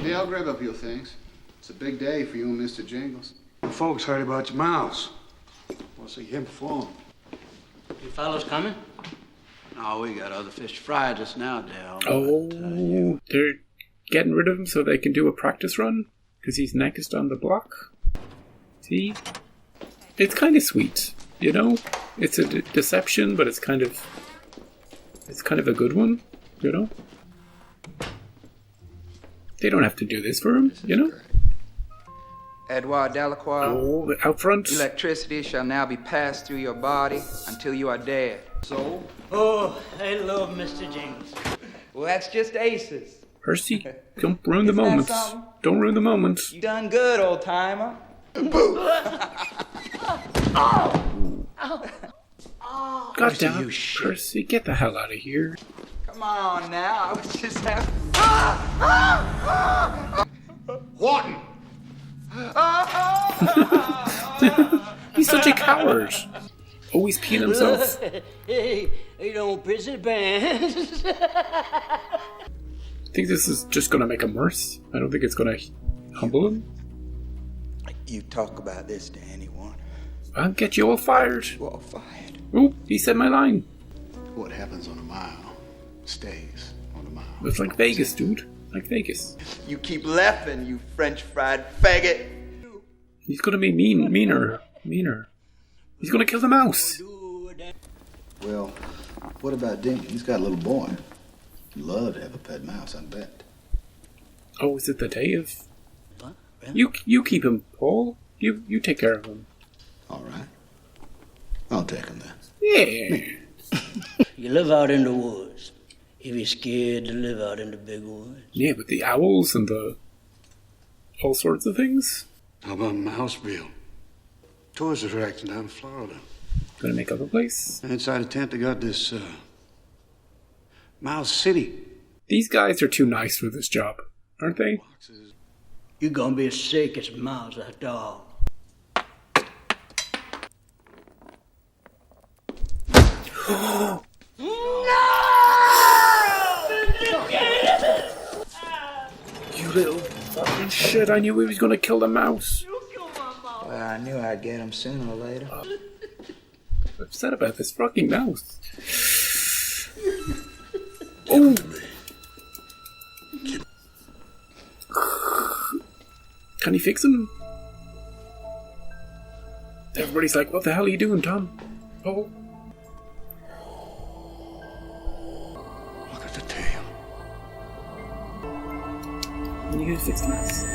Hey, I'll grab up your things. It's a big day for you and Mr. Jingles. The folks heard about your mouse. Want to see him perform. You fellows coming? No, we got other fish to fry just now, Dale. Oh, they're getting rid of him so they can do a practice run? Because he's next on the block? See? It's kind of sweet, you know? It's a deception, but it's kind of a good one, you know? They don't have to do this for him, you know? Edouard Delacroix. Oh, out front. Electricity shall now be passed through your body until you are dead. So? Oh, I love Mr. Jingles. Well, that's just aces. Percy, don't ruin the moment. Don't ruin the moment. You done good, old timer. God damn it, Percy, get the hell out of here. Come on now, I was just having... Wharton! He's such a coward. Always peeing himself. Hey, you don't piss it, pants. I think this is just going to make him worse. I don't think it's going to humble him. You talk about this to anyone. I'll get you all fired. You all fired. Oh, he said my line. What happens on a mile stays on a mile. It's like Vegas, dude. Like Vegas. You keep laughing, you French fried faggot. He's going to be meaner. He's going to kill the mouse. Well, what about Dean? He's got a little boy. He'd love to have a pet mouse, I bet. Oh, is it the day of... What? Really? You keep him, Paul. You take care of him. All right. I'll take him then. Yeah. You live out in the woods. If you're scared to live out in the big woods. Yeah, with the owls and the... all sorts of things. How about Mouseville? Tourist attraction down in Florida. Gonna make up a place. And inside a tent, they got this, Mouse City. These guys are too nice for this job, aren't they? You're gonna be as sick as a mouse or a dog. You little fucking shit, I knew he was gonna kill the mouse. Well, I knew I'd get him sooner or later. I'm upset about this fucking mouse. Oh! Can he fix him? Everybody's like, what the hell are you doing, Tom? Oh. Look at the tail. Can you fix this?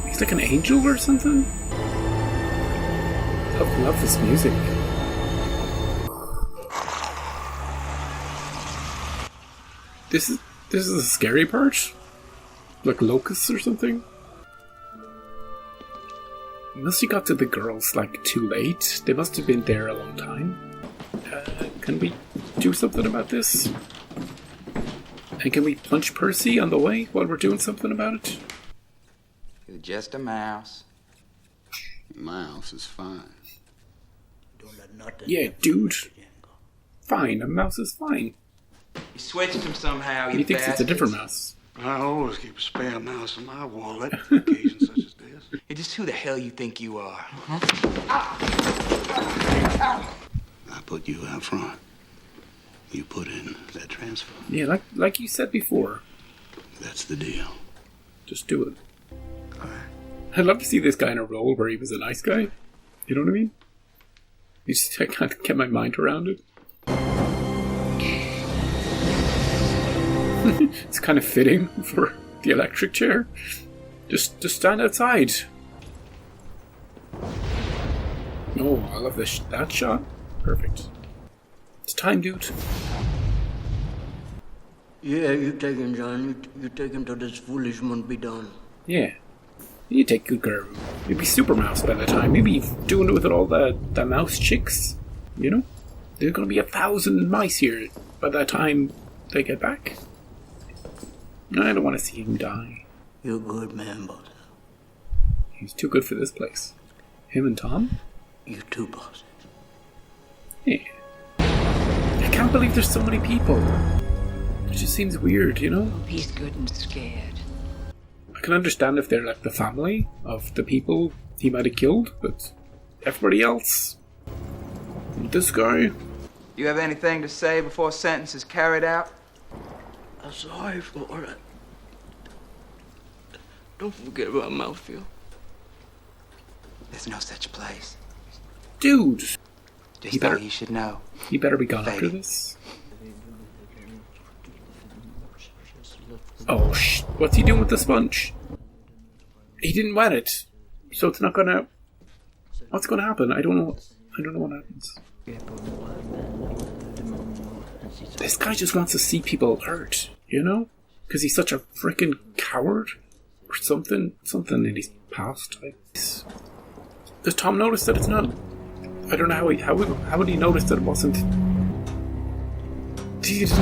He's like an angel or something? I love this music. This is the scary part? Like locusts or something? Must have got to the girls like too late. They must have been there a long time. Can we do something about this? And can we punch Percy on the way while we're doing something about it? You're just a mouse. Mouse is fine. Don't let nothing Yeah, dude. Fine, a mouse is fine. You switched him somehow, you He thinks it's a bastards. different mouse. I always keep a spare mouse in my wallet for occasions such as this. Hey, just who the hell you think you are? I put you out front. You put in that transfer. Yeah, like you said before. That's the deal. Just do it. I'd love to see this guy in a role where he was a nice guy. You know what I mean? I can't get my mind around it. It's kind of fitting for the electric chair. Just stand outside. Oh, I love that shot. Perfect. It's time, dude. Yeah, you take him, John. You take him till this foolish one be done. Yeah. You take good care of him. You'll be Super Mouse by the time. You'll be doing it with all the mouse chicks. You know? There's gonna be 1,000 mice here by the time they get back. I don't want to see him die. You're a good man, boss. He's too good for this place. Him and Tom? You too, boss. Yeah. I can't believe there's so many people. There's just seems weird, you know? He's good and scared. I can understand if they're like the family of the people he might have killed, but everybody else, this guy. You have anything to say before sentence is carried out? I'm sorry for it. Don't forget about mouthfeel. There's no such place. Dude! Just thought you should know. He better be gone Fady. after this. Oh, what's he doing with the sponge? He didn't wet it, so it's not gonna... What's gonna happen? I don't know what happens. This guy just wants to see people hurt, you know? Because he's such a freaking coward. Or something in his past. Does Tom notice that it's not... I don't know how would he notice that it wasn't... Gee, there's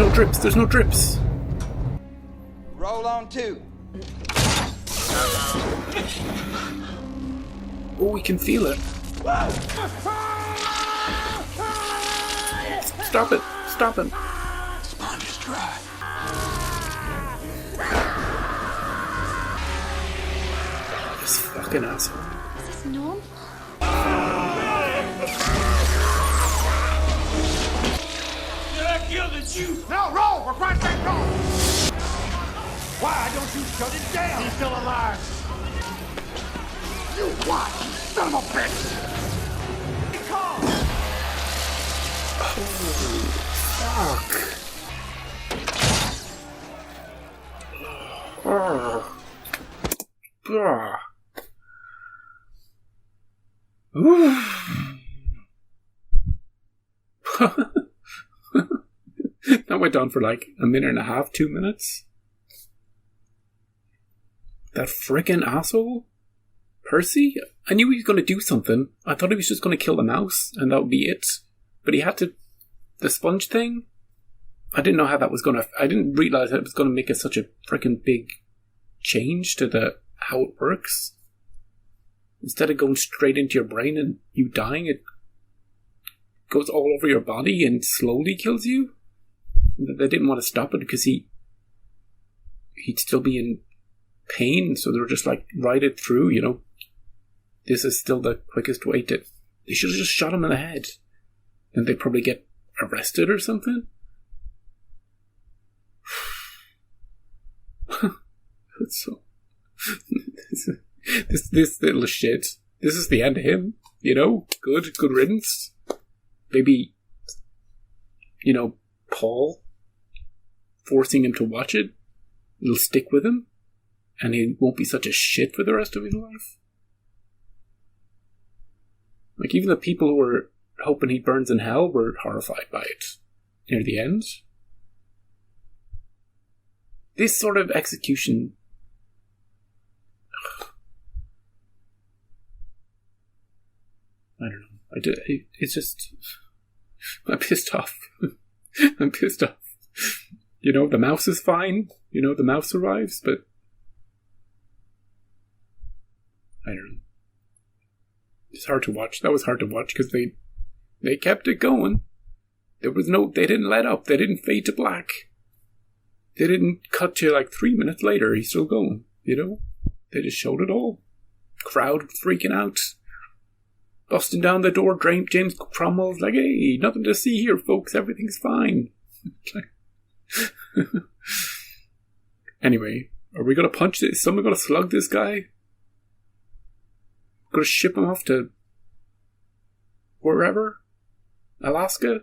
no drips. Roll on 2. Oh, we can feel it. Stop it. Sponge is dry. This fucking asshole. Is this normal? No, roll! For Christ's sake, roll! Why don't you shut it down? He's still alive. You what? Son of a bitch! That went on for like a minute and a half, 2 minutes. That frickin' asshole? Percy? I knew he was going to do something. I thought he was just going to kill the mouse, and that would be it. But he had to... The sponge thing? I didn't know how that was going to... I didn't realize that it was going to make such a frickin' big change to how it works. Instead of going straight into your brain and you dying, it goes all over your body and slowly kills you. They didn't want to stop it because he'd still be in pain, so they were just like, ride it through, you know. This is still the quickest way to... They should have just shot him in the head. And they'd probably get arrested or something. So... this little shit. This is the end of him, you know? Good riddance. Maybe, you know, Paul forcing him to watch it, it'll stick with him, and he won't be such a shit for the rest of his life. Like, even the people who were hoping he burns in hell were horrified by it near the end. This sort of execution... I don't know. It's just... I'm pissed off. I'm pissed off. You know, the mouse is fine. You know, the mouse survives, but... I don't know. It's hard to watch. That was hard to watch because they kept it going. They didn't let up. They didn't fade to black. They didn't cut to like 3 minutes later. He's still going, you know? They just showed it all. Crowd freaking out. Busting down the door, James Cromwell's like, hey, nothing to see here, folks. Everything's fine. Anyway, are we going to punch this? Is someone going to slug this guy? Going to ship him off to wherever? Alaska?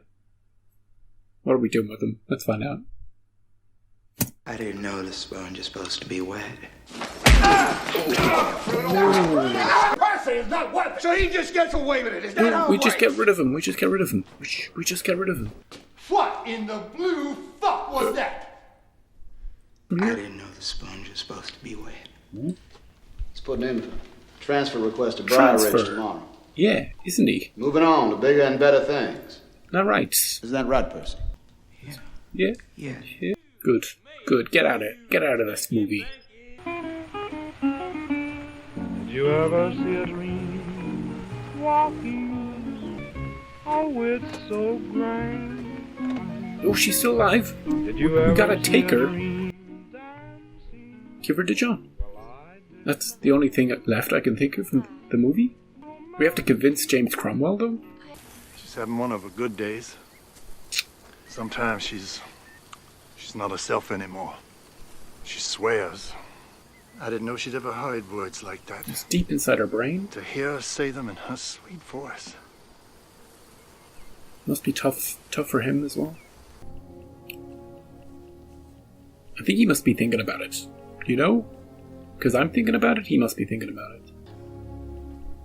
What are we doing with him? Let's find out. I didn't know the sponge is supposed to be wet. Percy is not wet, so he just gets away with it. Is that how We it just works? get rid of him. We just get rid of him. We just get rid of him. What in the blue fuck was that? I didn't know the sponge was supposed to be wet. Let's put in a transfer request to Briar Ridge Transfer. tomorrow. Yeah, isn't he? Moving on to bigger and better things. Not right. Isn't that right, Percy? Yeah. Yeah. Good. Get out of this movie. Did you ever see a dream walking? Oh, it's so grand. Oh, she's still alive. Did you We ever gotta see take a her. dream? Give her to John. That's the only thing left I can think of in the movie. We have to convince James Cromwell, though. She's having one of her good days. Sometimes she's not herself anymore. She swears. I didn't know she'd ever heard words like that. It's deep inside her brain. To hear her say them in her sweet voice. Must be tough for him as well. I think he must be thinking about it. You know? Because I'm thinking about it, he must be thinking about it.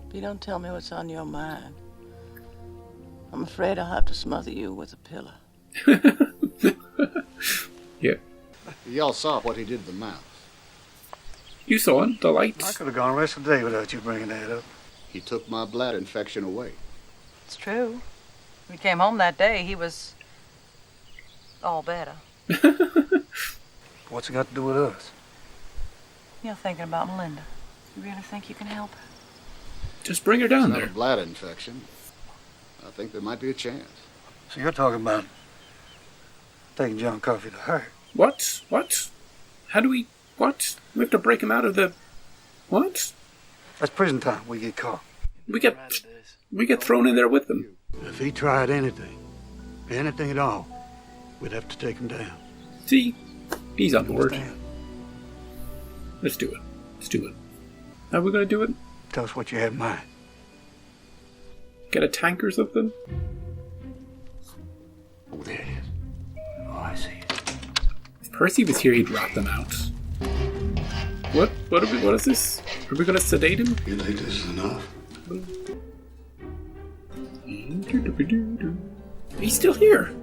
If you don't tell me what's on your mind, I'm afraid I'll have to smother you with a pillow. Yeah. Y'all saw what he did to the mouse. You saw it, the I lights. could have gone the rest of the day without you bringing that up. He took my bladder infection away. It's true. When he came home that day, he was all better. What's it got to do with us? You're thinking about Melinda. You really think you can help her? Just bring her down It's not there. a bladder infection. I think there might be a chance. So you're talking about taking John Coffey to her. What? What? How do we... What? We have to break him out of the... What? That's prison time. We get caught. We get thrown in there with them. If he tried anything at all, we'd have to take him down. See? He's on board. Understand? Let's do it. Let's do it. How are we going to do it? Tell us what you have in mind. Get a tank or something? Oh, there it is. Oh, I see it. If Percy was here, he'd rat them out. What? What is this? Are we going to sedate him? You think this is enough? He's still here.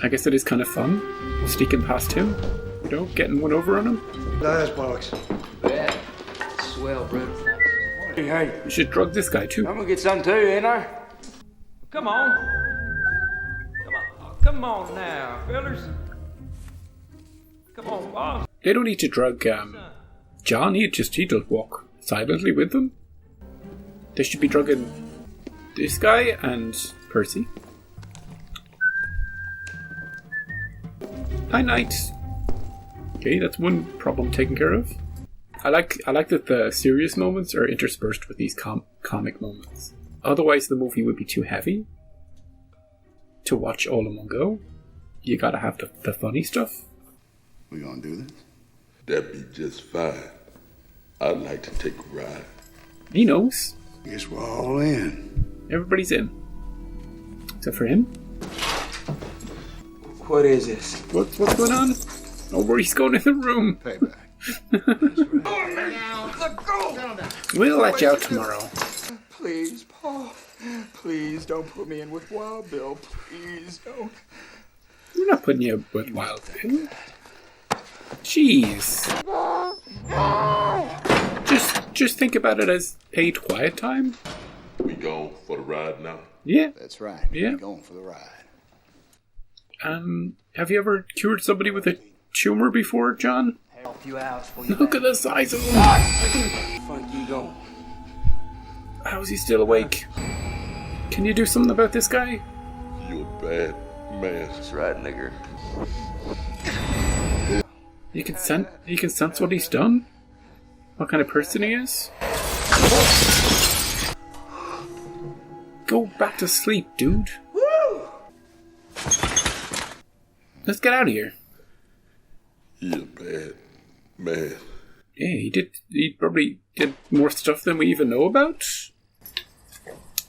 I guess it is kind of fun, sneaking past him. You know, getting one over on him. Nice box. Yeah. Swell, bro. Hey, We should drug this guy too. I'm gonna get some too, ain't I? Come on. Come on now, fellas. Come on, boss. They don't need to drug John. He'd just walk silently with them. They should be drugging this guy and Percy. Night night. Okay, that's one problem taken care of. I like that the serious moments are interspersed with these comic moments. Otherwise, the movie would be too heavy to watch all in one go. You gotta have the funny stuff. We gonna do this? That'd be just fine. I'd like to take a ride. He knows. Guess we're all in. Everybody's in. Except for him. What is this? What's going on? Oh, where he's going in the room. Payback. We'll let you out tomorrow. Please, Paul. Please don't put me in with Wild Bill. Please don't. We're not putting you with Wild Bill. Jeez. Just think about it as paid quiet time. We going for the ride now? Yeah. That's right. Yeah. We're going for the ride. Have you ever cured somebody with a tumor before, John? A few hours for you. Look at the size of him. Fuck you going? How is he still awake? Can you do something about this guy? You a bad man. That's right, nigger. You can sense what he's done? What kind of person he is? Go back to sleep, dude. Let's get out of here. You a bad man. Yeah, he probably did more stuff than we even know about.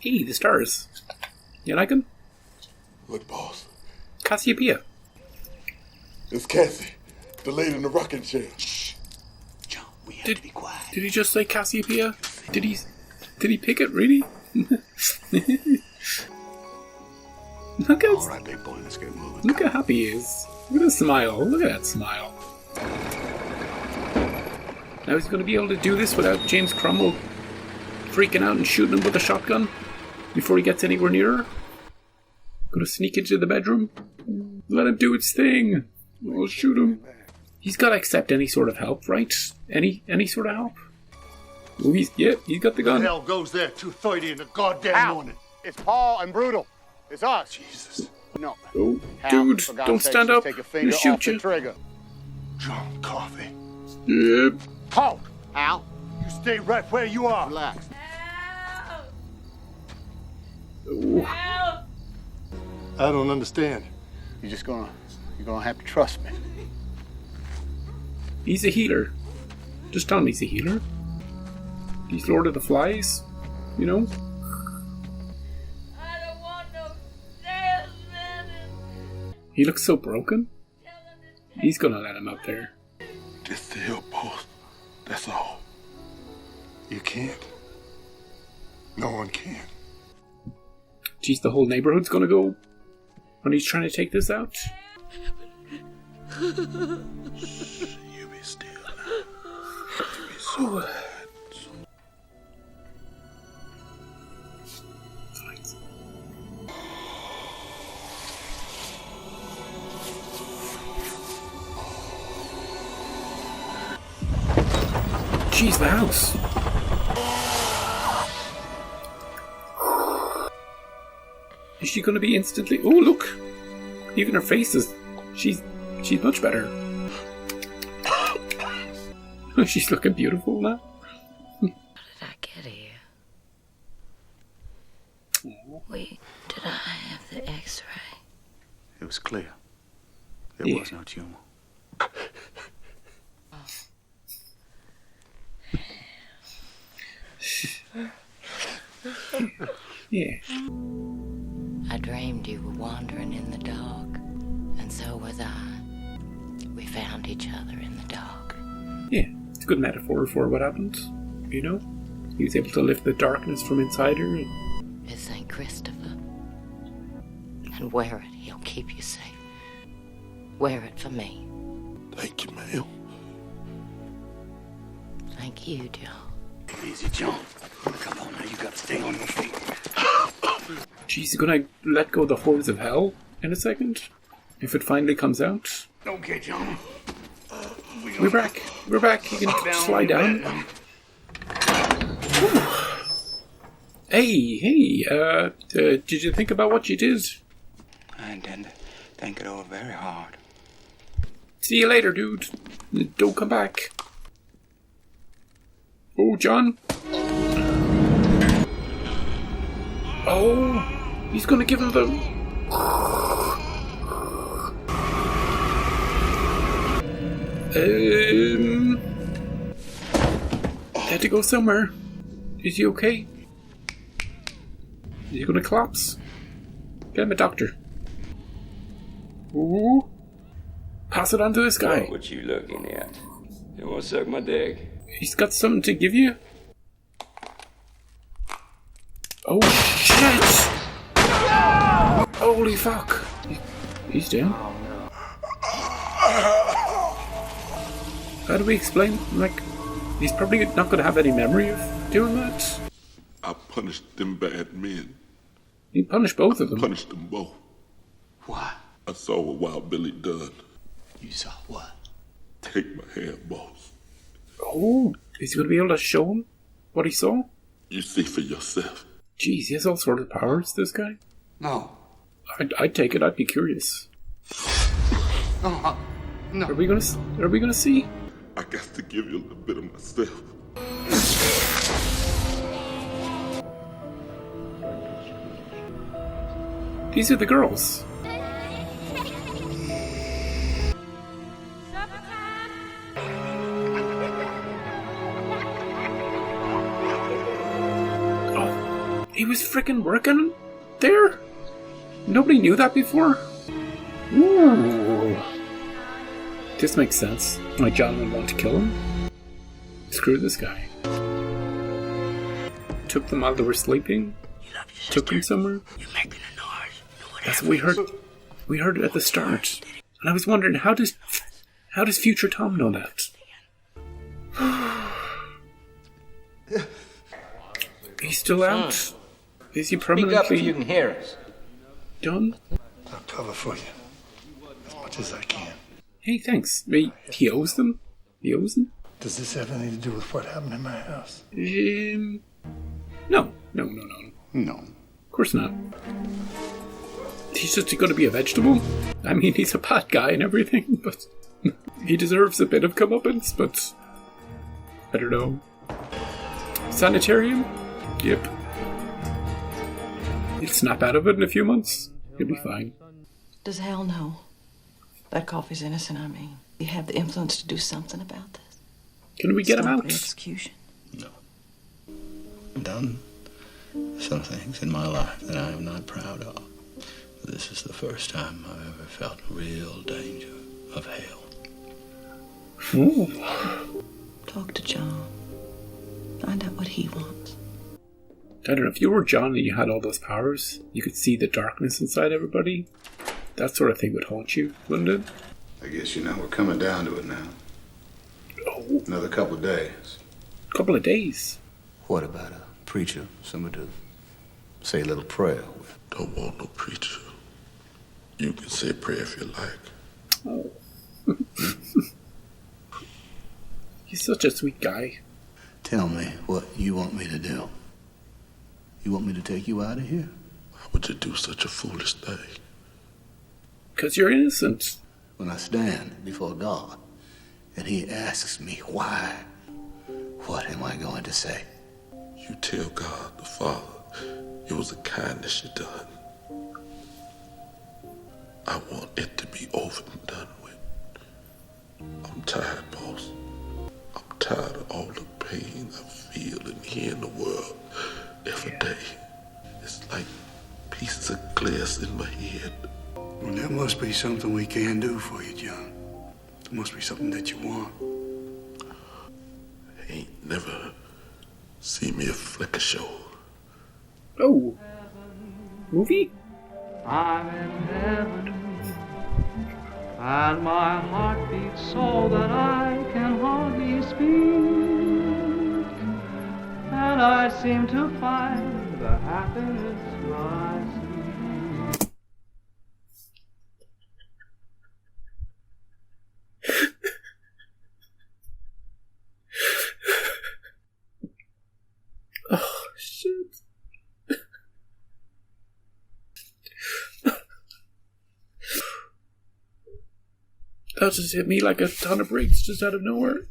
Hey, the stars. You like them? Look, boss. Cassiopeia. It's Cassie. The lady in the rocking chair. John, we have to be quiet. Did he just say Cassiopeia? Did he pick it, really? Look at All right, big boy, let's get moving. Look how happy he is. Look at his smile. Look at that smile. Now he's going to be able to do this without James Cromwell freaking out and shooting him with a shotgun before he gets anywhere near her. Going to sneak into the bedroom. Let him do its thing. I'll shoot him. He's got to accept any sort of help, right? Any sort of help? Oh, he's got the gun. Hell goes there 2:30 in the goddamn morning. It's Paul and Brutal. It's us. Jesus. No. Oh, Hal, dude, for God's don't sakes, stand just up. Take your I'm finger gonna shoot off the you. trigger. John Coffey. Yep. Halt! Al, You stay right where you are. relax. Oh. I don't understand. You're gonna have to trust me. He's a healer. Just tell him he's a healer. He's Lord of the Flies, you know? I don't want no salesman. He looks so broken. He's gonna let him up there. Just to help, boss. That's all. You can't. No one can. Geez, the whole neighborhood's gonna go when he's trying to take this out. You be still now. You be so Jeez, the house. Is she gonna be instantly? Oh, look! Even her face is. She's much better. She's looking beautiful now. How did I get here? Wait, did I have the X-ray? It was clear. There Yeah. was no tumor. Yeah. I dreamed you were wandering in the dark, and so was I. We found each other in the dark. Yeah. It's a good metaphor for what happened. You know? He was able to lift the darkness from inside her. It's St. Christopher. And wear it, he'll keep you safe. Wear it for me. Thank you, ma'am. Thank you, John. Easy, John. Come on now, you gotta stay on your feet. She's gonna let go the hordes of hell in a second. If it finally comes out. Okay, John. We're back. We're back. You can slide down. Whew. Hey, did you think about what you did? I intend to think it over very hard. See you later, dude. Don't come back. Oh, John. Oh, he's gonna give him the... Had to go somewhere. Is he okay? Is he gonna collapse? Get him a doctor. Ooh. Pass it on to this guy. What you looking at? You want to suck my dick? He's got something to give you. Oh shit! Holy fuck! He's down. How do we explain? Like, he's probably not going to have any memory of doing that. I punished them bad men. He punished both of them. Punished them both. Why? I saw what Wild Billy done. You saw what? Take my hand, boss. Oh, is he going to be able to show him what he saw? You see for yourself. Jeez, he has all sorts of powers, this guy. No. I'd take it. I'd be curious. No. No. Are we gonna see? I got to give you a little bit of myself. These are the girls. Oh, he was freaking working there? Nobody knew that before? Ooh. This makes sense. Why John would want to kill him. Screw this guy. Took them while they were sleeping. Took them somewhere. You're making a noise. That's what we heard. We heard it at the start. And I was wondering, how does future Tom know that? He's still out? Is he permanently... Speak up if you can hear us. Done? I'll cover for you. As much as I can. Hey, thanks. He owes them? He owes them? Does this have anything to do with what happened in my house? No. No. Of course not. he's just going to be a vegetable. I mean, he's a bad guy and everything, but he deserves a bit of comeuppance, but I don't know. Sanitarium? Yep. He'll snap out of it in a few months. He'll be fine. Does Hal know that Coffey's innocent? I mean, you have the influence to do something about this. Can we get him Stop out? the execution. No. I've done some things in my life that I am not proud of. This is the first time I've ever felt real danger of hell. Ooh. Talk to John. Find out what he wants. I don't know, if you were John and you had all those powers, you could see the darkness inside everybody. That sort of thing would haunt you, wouldn't it? I guess, we're coming down to it now. Oh. Another couple of days. Couple of days? What about a preacher? Someone to say a little prayer with? Don't want no preacher. You can say a prayer if you like. Oh. He's such a sweet guy. Tell me what you want me to do. You want me to take you out of here? Why would you do such a foolish thing? Because you're innocent. When I stand before God and he asks me why, what am I going to say? You tell God the Father it was a kindness you done. I want it to be over and done with. I'm tired, boss. I'm tired of all the pain I feel in here in the world every day. It's like pieces of glass in my head. Well, there must be something we can do for you, John. There must be something that you want. Ain't never seen me a flicker show. Oh. Movie? I'm in heaven, and my heart beats so that I can hardly speak, and I seem to find the happiness I seek. Oh, shit. That just hit me like a ton of bricks just out of nowhere.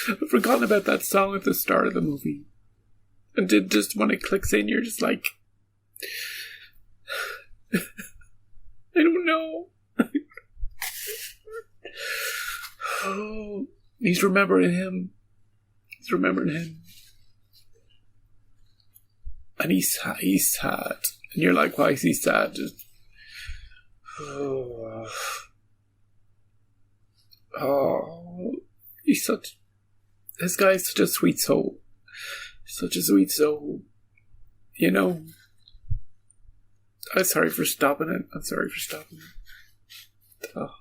I've forgotten about that song at the start of the movie. And just when it clicks in, you're just like... I don't know. Oh, he's remembering him. He's remembering him. And he's sad. And you're like, why is he sad? Just... Oh, he's such... This guy's such a sweet soul. Such a sweet soul. You know... I'm sorry for stopping it. I'm sorry for stopping it. Oh.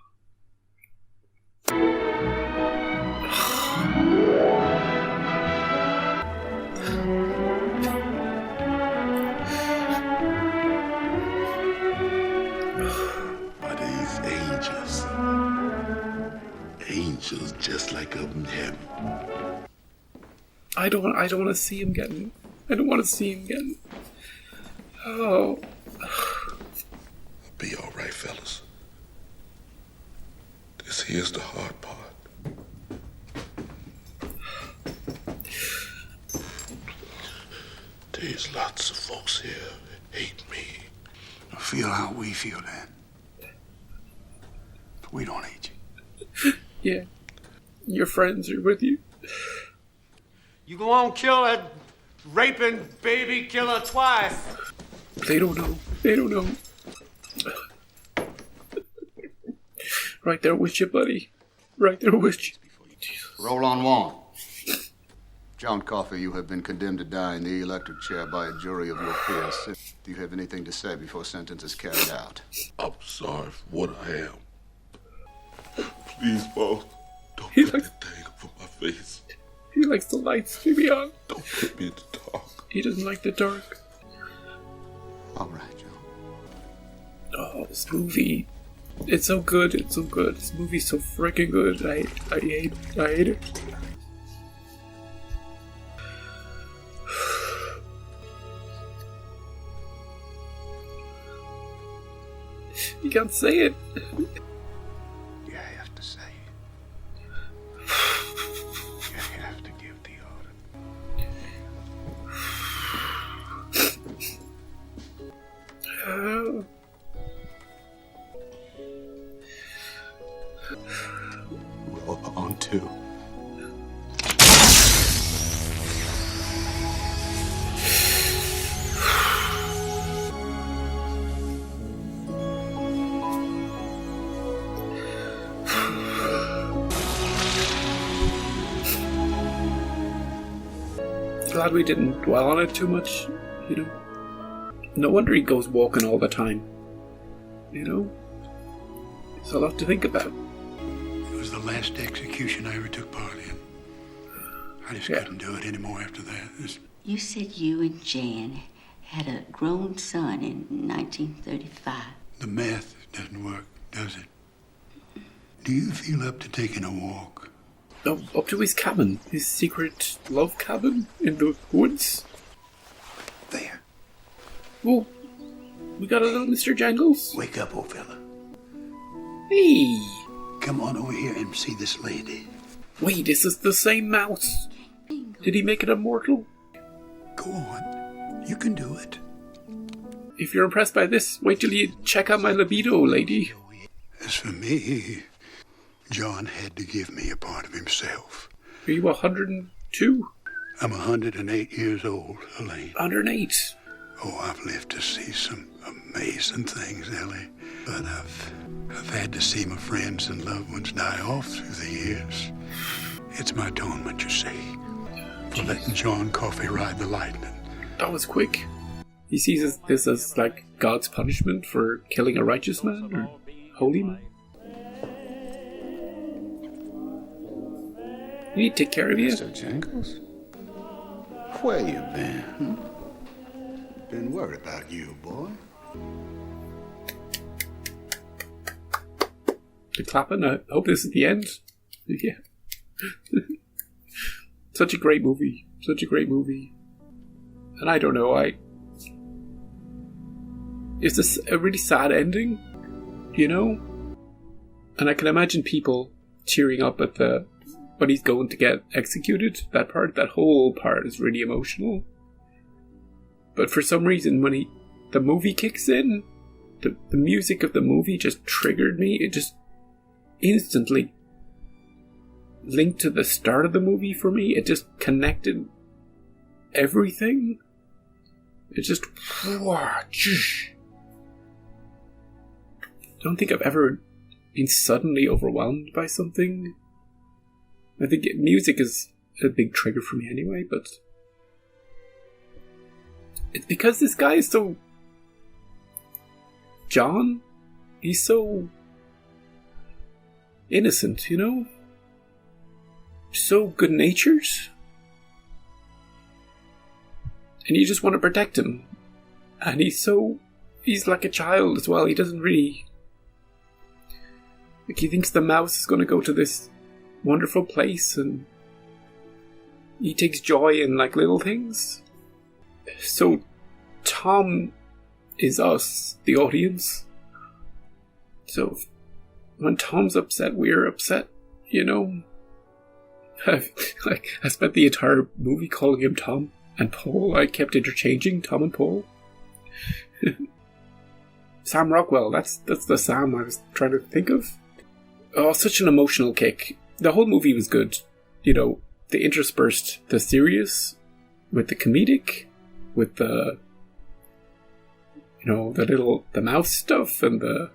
Are these angels? Angels just like up in heaven. I don't want to see him getting... I don't want to see him getting... Oh... Be all right, fellas. This here's the hard part. There's lots of folks here that hate me. I feel how we feel, Dan. But we don't hate you. Yeah. Your friends are with you. You go on kill that raping baby killer twice. They don't know. They don't know. Right there with you, buddy. Right there with you. Roll on one. John Coffey, you have been condemned to die in the electric chair by a jury of your peers. Do you have anything to say before sentence is carried out? I'm sorry for what I am. Please, boss, don't He put likes- that thing up on my face. He likes the lights to be on. Don't put me in the dark. He doesn't like the dark. All right, John. Oh, this movie. It's so good. It's so good. This movie's so freaking good. I hate it. You can't say it. You have to say it. You have to give the order. Roll on two. Glad we didn't dwell on it too much, you know. No wonder he goes walking all the time. You know? It's a lot to think about. It was the last execution I ever took part in. I just couldn't do it anymore after that. You said you and Jan had a grown son in 1935. The math doesn't work, does it? Do you feel up to taking a walk? Oh, up to his cabin. His secret love cabin in the woods. There. Oh, we got a little Mr. Jangles. Wake up, old fella. Hey. Come on over here and see this lady. Wait, is this the same mouse? Did he make it immortal? Go on. You can do it. If you're impressed by this, wait till you check out my libido, lady. As for me, John had to give me a part of himself. Are you 102? I'm 108 years old, Elaine. 108? Oh, I've lived to see some amazing things, Ellie. But I've had to see my friends and loved ones die off through the years. It's my atonement, you see, for letting John Coffey ride the lightning. That was quick. He sees this as like God's punishment for killing a righteous man or holy man. You need to take care of you. Mr. Jangles? Where you been? Been worried about you, boy. The clapping. I hope this is the end. Yeah. Such a great movie. Such a great movie. And I don't know, is this a really sad ending? You know? And I can imagine people cheering up at when he's going to get executed. That whole part is really emotional. But for some reason, when the movie kicks in, the music of the movie just triggered me. It just instantly linked to the start of the movie for me. It just connected everything. It just... I don't think I've ever been suddenly overwhelmed by something. I think music is a big trigger for me anyway, but it's because this guy is so... John? He's so innocent, you know? So good-natured. And you just want to protect him. And he's like a child as well. He doesn't really... Like, he thinks the mouse is going to go to this wonderful place, and he takes joy in, like, little things. So, Tom is us, the audience. So, when Tom's upset, we're upset, you know? I spent the entire movie calling him Tom and Paul. I kept interchanging Tom and Paul. Sam Rockwell, that's the Sam I was trying to think of. Oh, such an emotional kick. The whole movie was good. You know, they interspersed the serious with the comedic, with the, you know, the mouse stuff and the...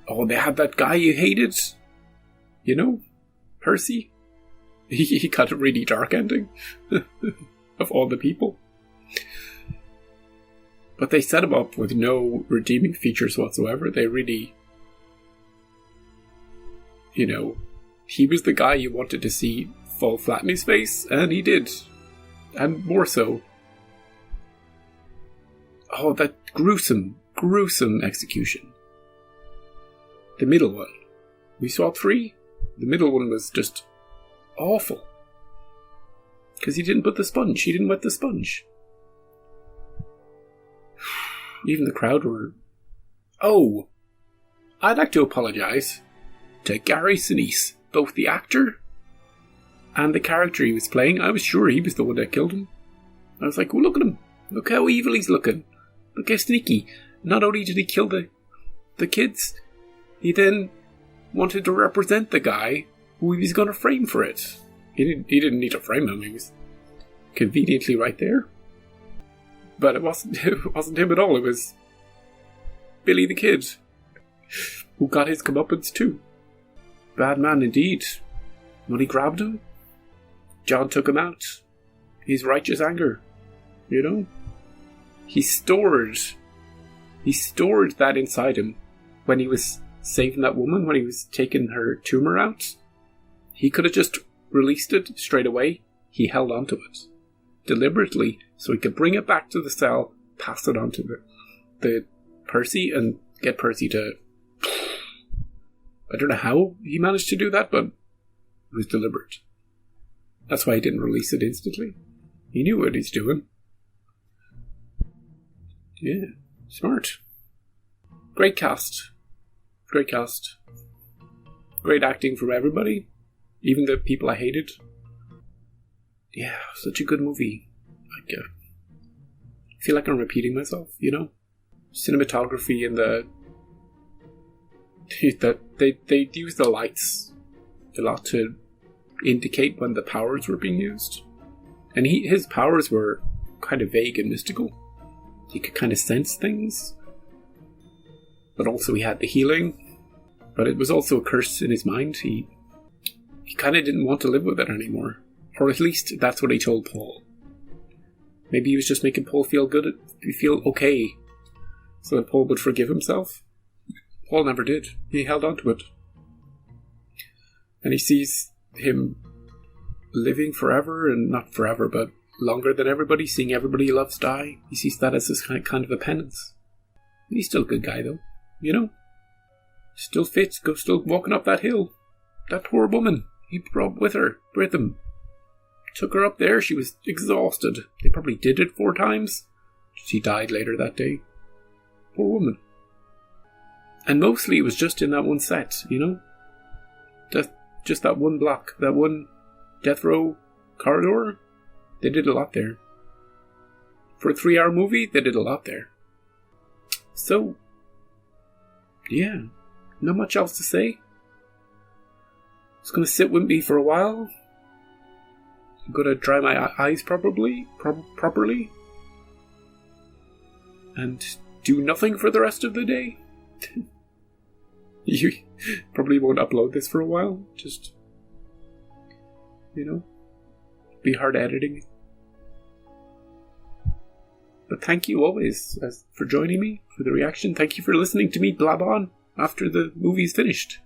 Oh, they had that guy you hated. You know? Percy. He got a really dark ending. Of all the people. But they set him up with no redeeming features whatsoever. They really... You know, he was the guy you wanted to see fall flat in his face, and he did. And more so. Oh, that gruesome execution. The middle one. We saw 3. The middle one was just awful. Because he didn't put the sponge. He didn't wet the sponge. Even the crowd were... Oh! I'd like to apologise to Gary Sinise, both the actor and the character he was playing. I was sure he was the one that killed him. I was like, oh, look at him. Look how evil he's looking. Look how sneaky. Not only did he kill the kids, he then wanted to represent the guy who he was going to frame for it. He didn't need to frame him. He was conveniently right there. But it wasn't him at all. It was Billy the Kid, who got his comeuppance too. Bad man indeed. When he grabbed him, John took him out. His righteous anger, you know? He stored that inside him when he was saving that woman, when he was taking her tumor out. He could have just released it straight away. He held onto it deliberately so he could bring it back to the cell, pass it on to the Percy, and get Percy to... I don't know how he managed to do that, but it was deliberate. That's why he didn't release it instantly. He knew what he's doing. Yeah, smart. Great cast. Great cast. Great acting from everybody. Even the people I hated. Yeah, such a good movie. I feel like I'm repeating myself, you know? Cinematography and they use the lights a lot to indicate when the powers were being used. And his powers were kind of vague and mystical. He could kind of sense things. But also he had the healing. But it was also a curse in his mind. He kind of didn't want to live with it anymore. Or at least that's what he told Paul. Maybe he was just making Paul feel okay, so that Paul would forgive himself. Paul never did. He held on to it. And he sees him living forever, and not forever, but longer than everybody, seeing everybody he loves die. He sees that as this kind of a penance. He's still a good guy, though. You know? Still fit, still walking up that hill. That poor woman. He brought with him. Took her up there. She was exhausted. They probably did it 4 times. She died later that day. Poor woman. And mostly it was just in that one set, you know? Just that one block, that one death row corridor. They did a lot there. For a 3-hour movie, they did a lot there. So, yeah, not much else to say. It's going to sit with me for a while. I'm going to dry my eyes properly, and do nothing for the rest of the day. You probably won't upload this for a while. Just, you know, be hard editing. But thank you always for joining me, for the reaction. Thank you for listening to me blab on after the movie's finished.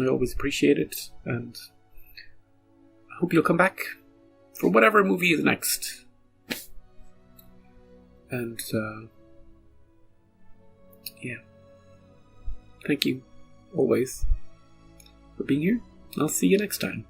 I always appreciate it, and I hope you'll come back for whatever movie is next. And, yeah. Thank you, always, for being here. I'll see you next time.